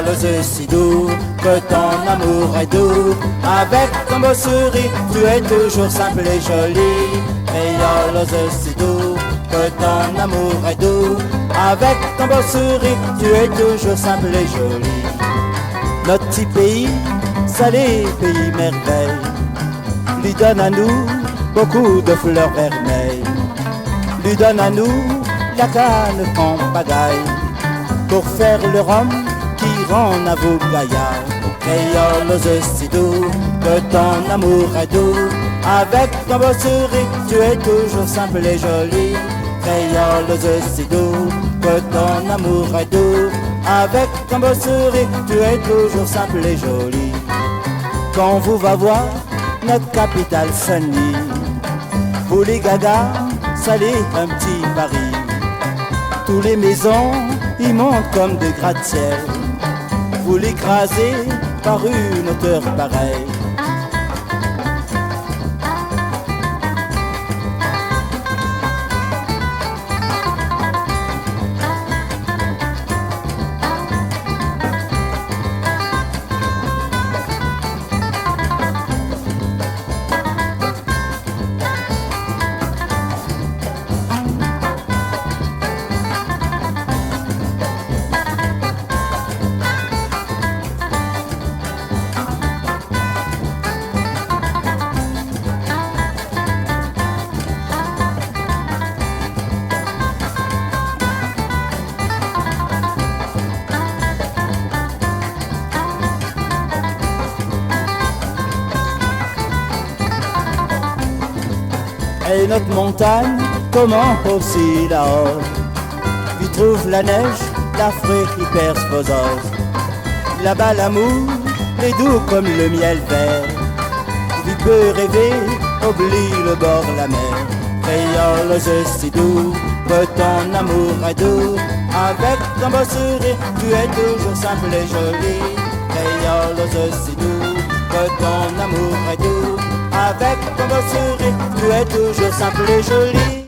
Créole si doux, que ton amour est doux. Avec ton beau sourire, tu es toujours simple et joli. Créole si doux, que ton amour est doux. Avec ton beau sourire, tu es toujours simple et joli. Notre petit pays, salé pays merveille, lui donne à nous beaucoup de fleurs vermeilles. Lui donne à nous la canne qu'on pagaille, pour faire le rhum qui rend à vous gaillard. Créole si doux, que ton amour est doux. Avec ton beau sourire, tu es toujours simple et joli. Créole si doux, que ton amour est doux. Avec ton beau sourire, tu es toujours simple et joli. Quand vous va voir notre capitale Saint-Denis, vous les gagas, salez un petit Paris. Tous les maisons, ils montent comme des gratte-ciel. Vous l'écrasez par une hauteur pareille. Et notre montagne, comment aussi la hausse, il trouve la neige, l'Afrique qui perce vos os. Là-bas l'amour est doux comme le miel vert, il peut rêver, oublie le bord de la mer. Créole si doux, que ton amour est doux. Avec ton beau sourire, tu es toujours simple et joli. Créole si doux, que ton amour est doux. Avec ton beau sourire, tu es toujours simple et joli.